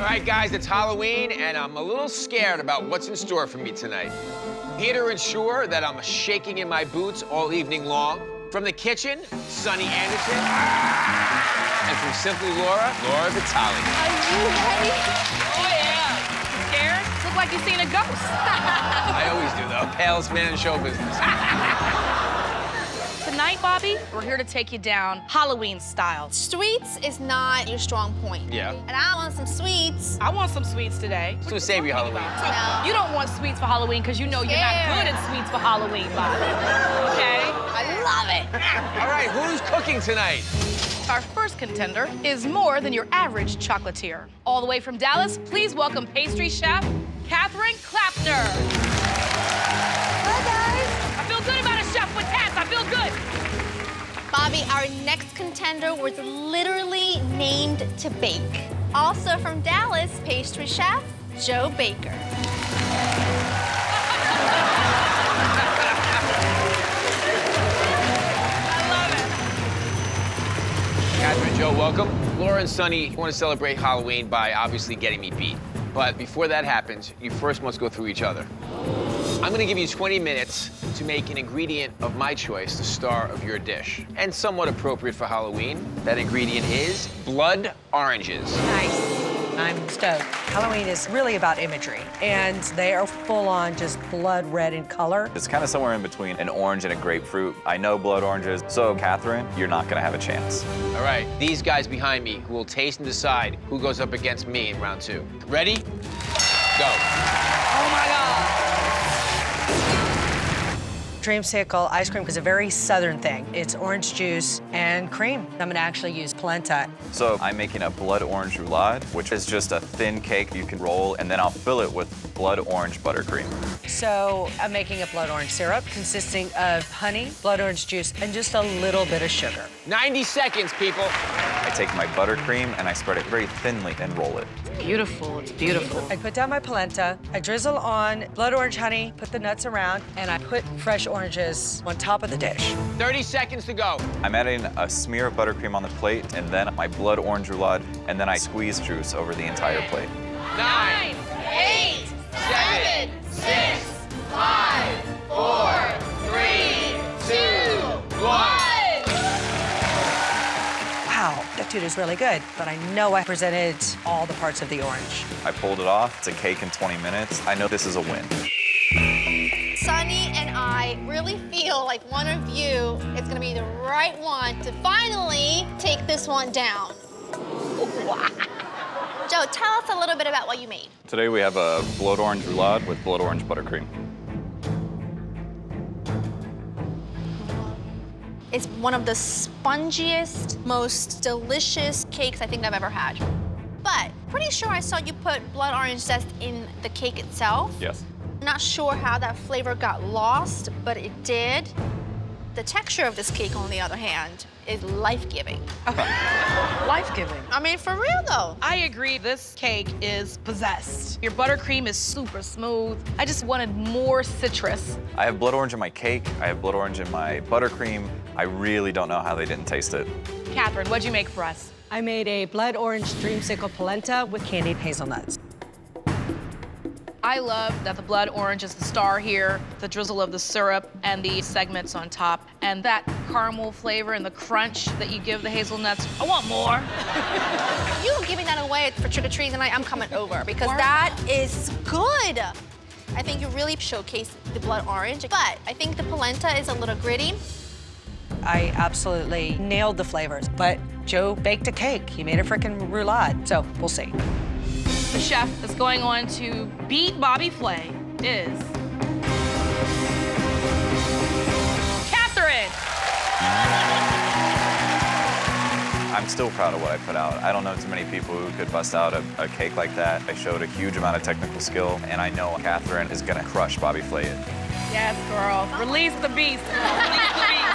right, guys, it's Halloween, and I'm a little scared about what's in store for me tonight. Here to ensure that I'm shaking in my boots all evening long. From the kitchen, Sunny Anderson. And from Simply Laura, Laura Vitale. Are you ready? Oh, yeah. Scared? Look like you've seen a ghost. I always do, though. Palest man in show business. Tonight, Bobby, we're here to take you down Halloween style. Sweets is not your strong point. Yeah. And I want some sweets. I want some sweets today. Let's do a savory Halloween. No. You don't want sweets for Halloween because you know you're not good at sweets for Halloween, Bobby. Okay? I love it. All right, who's cooking tonight? Our first contender is more than your average chocolatier. All the way from Dallas, please welcome pastry chef Katherine Clapner. Hi, guys. I feel good about a chef with hats. I feel good. Bobby, our next contender was literally named to bake. Also from Dallas, pastry chef Joe Baker. Katherine, Joe, welcome. Laura and Sunny want to celebrate Halloween by obviously getting me beat. But before that happens, you first must go through each other. I'm gonna give you 20 minutes to make an ingredient of my choice the star of your dish. And somewhat appropriate for Halloween, that ingredient is blood oranges. Nice. I'm stoked. Halloween is really about imagery, and they are full on just blood red in color. It's kind of somewhere in between an orange and a grapefruit. I know blood oranges, so Katherine, you're not gonna have a chance. All right, these guys behind me who will taste and decide who goes up against me in round 2. Ready? Go. Oh, my God. Dreamsicle ice cream is a very southern thing. It's orange juice and cream. I'm gonna actually use polenta. So I'm making a blood orange roulade, which is just a thin cake you can roll, and then I'll fill it with blood orange buttercream. So I'm making a blood orange syrup consisting of honey, blood orange juice, and just a little bit of sugar. 90 seconds, people. I take my buttercream and I spread it very thinly and roll it. Beautiful, it's beautiful. I put down my polenta, I drizzle on blood orange honey, put the nuts around, and I put fresh oranges on top of the dish. 30 seconds to go. I'm adding a smear of buttercream on the plate, and then my blood orange roulade, and then I squeeze juice over the entire plate. 9, 8, 7, 6, 5, 4, 3, 2, 1. Wow, that dude is really good, but I know I presented all the parts of the orange. I pulled it off. It's a cake in 20 minutes. I know this is a win. Sunny and I really feel like one of you is gonna be the right one to finally take this one down. Joe, tell us a little bit about what you made. Today we have a blood orange roulade with blood orange buttercream. It's one of the spongiest, most delicious cakes I think I've ever had. But pretty sure I saw you put blood orange zest in the cake itself. Yes. Not sure how that flavor got lost, but it did. The texture of this cake, on the other hand, is life-giving. Life-giving. I mean, for real, though. I agree, this cake is possessed. Your buttercream is super smooth. I just wanted more citrus. I have blood orange in my cake. I have blood orange in my buttercream. I really don't know how they didn't taste it. Katherine, what'd you make for us? I made a blood orange dreamsicle polenta with candied hazelnuts. I love that the blood orange is the star here, the drizzle of the syrup and the segments on top, and that caramel flavor and the crunch that you give the hazelnuts. I want more. You giving that away for trick-or-treat tonight, I'm coming over because that is good. I think you really showcased the blood orange, but I think the polenta is a little gritty. I absolutely nailed the flavors, but Joe baked a cake. He made a frickin' roulade, so we'll see. The chef that's going on to Beat Bobby Flay is Katherine. I'm still proud of what I put out. I don't know too many people who could bust out a cake like that. I showed a huge amount of technical skill, and I know Katherine is gonna crush Bobby Flay. Yes, girl. Release the beast. Release the beast.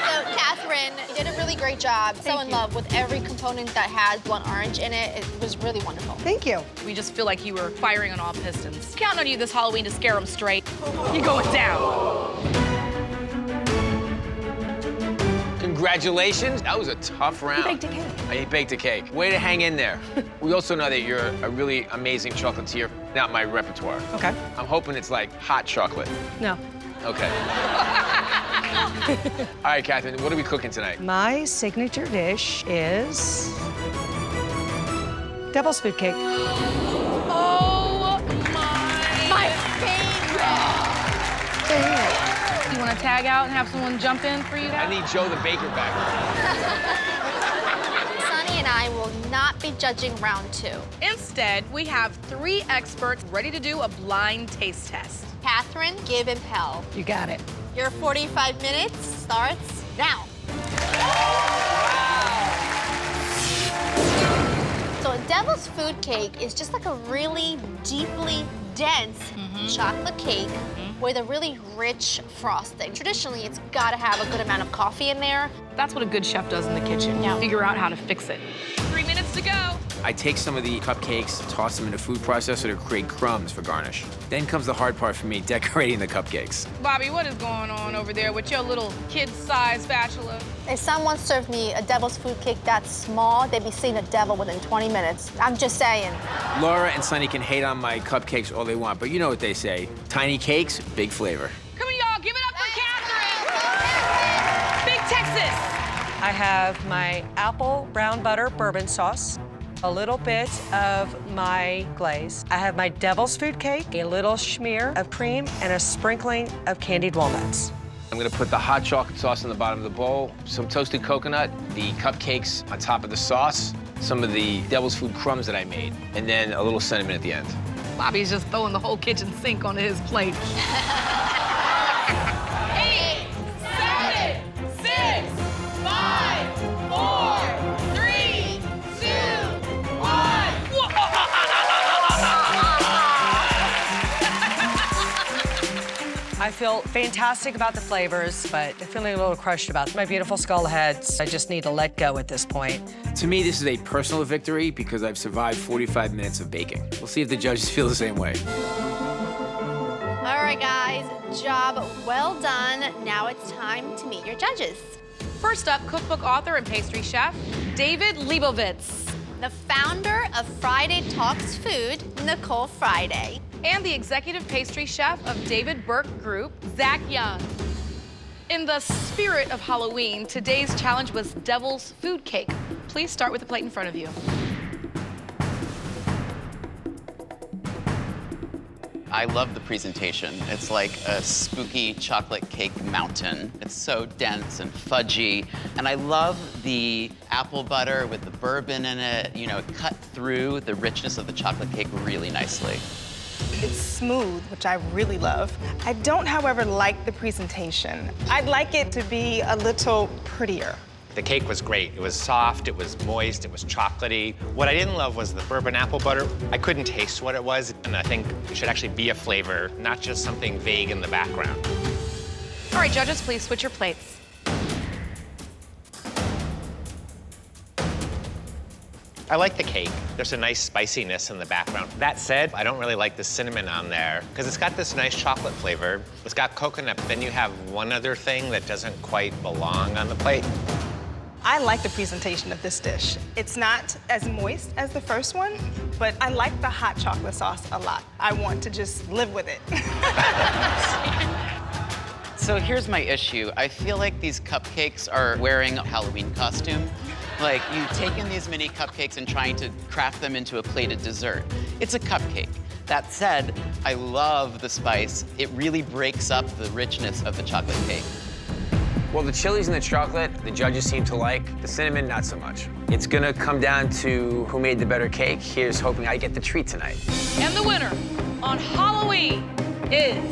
So, Katherine, you did a really great job. So in love with every component that has blood orange in it. It was really wonderful. Thank you. We just feel like you were firing on all pistons. Counting on you this Halloween to scare them straight. You're going down. Congratulations. That was a tough round. You baked a cake. I baked a cake. Way to hang in there. We also know that you're a really amazing chocolatier. Not my repertoire. Okay. I'm hoping it's like hot chocolate. No. Okay. All right, Katherine, what are we cooking tonight? My signature dish is devil's food cake. Oh My favorite. You want to tag out and have someone jump in for you I guys? need Joe the baker back. Sonny and I will not be judging round 2. Instead, we have 3 experts ready to do a blind taste test. Katherine, Gib, and Pell. You got it. Your 45 minutes starts now. So a devil's food cake is just like a really deeply dense chocolate cake with a really rich frosting. Traditionally, it's gotta have a good amount of coffee in there. That's what a good chef does in the kitchen. Yeah. Figure out how to fix it. 3 minutes to go. I take some of the cupcakes, toss them in a food processor to create crumbs for garnish. Then comes the hard part for me, decorating the cupcakes. Bobby, what is going on over there with your little kid-sized spatula? If someone served me a devil's food cake that small, they'd be seeing a devil within 20 minutes. I'm just saying. Laura and Sonny can hate on my cupcakes all they want, but you know what they say. Tiny cakes, big flavor. Come on, y'all, give it up for Katherine! Big Texas! I have my apple brown butter bourbon sauce, a little bit of my glaze. I have my devil's food cake, a little smear of cream, and a sprinkling of candied walnuts. I'm gonna put the hot chocolate sauce in the bottom of the bowl, some toasted coconut, the cupcakes on top of the sauce, some of the devil's food crumbs that I made, and then a little cinnamon at the end. Bobby's just throwing the whole kitchen sink onto his plate. 8, 7, 6, 5, 4, 3, 2, 1. I feel fantastic about the flavors, but I'm feeling a little crushed about my beautiful skull heads. I just need to let go at this point. To me, this is a personal victory because I've survived 45 minutes of baking. We'll see if the judges feel the same way. All right, guys, job well done. Now it's time to meet your judges. First up, cookbook author and pastry chef, David Leibovitz. The founder of Friday Talks Food, Nicole Friday. And the executive pastry chef of David Burke Group, Zach Young. In the spirit of Halloween, today's challenge was Devil's Food Cake. Please start with the plate in front of you. I love the presentation. It's like a spooky chocolate cake mountain. It's so dense and fudgy. And I love the apple butter with the bourbon in it. You know, it cut through the richness of the chocolate cake really nicely. It's smooth, which I really love. I don't, however, like the presentation. I'd like it to be a little prettier. The cake was great. It was soft, it was moist, it was chocolatey. What I didn't love was the bourbon apple butter. I couldn't taste what it was, and I think it should actually be a flavor, not just something vague in the background. All right, judges, please switch your plates. I like the cake. There's a nice spiciness in the background. That said, I don't really like the cinnamon on there because it's got this nice chocolate flavor. It's got coconut, but then you have one other thing that doesn't quite belong on the plate. I like the presentation of this dish. It's not as moist as the first one, but I like the hot chocolate sauce a lot. I want to just live with it. So here's my issue. I feel like these cupcakes are wearing a Halloween costume. Like, you've taken these mini cupcakes and trying to craft them into a plated dessert. It's a cupcake. That said, I love the spice. It really breaks up the richness of the chocolate cake. Well, the chilies and the chocolate, the judges seem to like. The cinnamon, not so much. It's gonna come down to who made the better cake. Here's hoping I get the treat tonight. And the winner on Halloween is...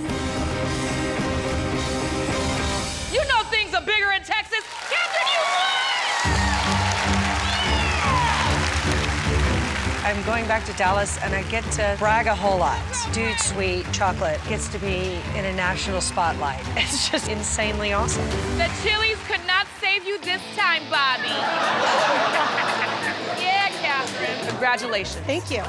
You know things are bigger in Texas. Katherine, you won! I'm going back to Dallas, and I get to brag a whole lot. Dude Sweet Chocolate gets to be in a national spotlight. It's just insanely awesome. The chilies could not save you this time, Bobby. Yeah, Katherine. Congratulations. Thank you.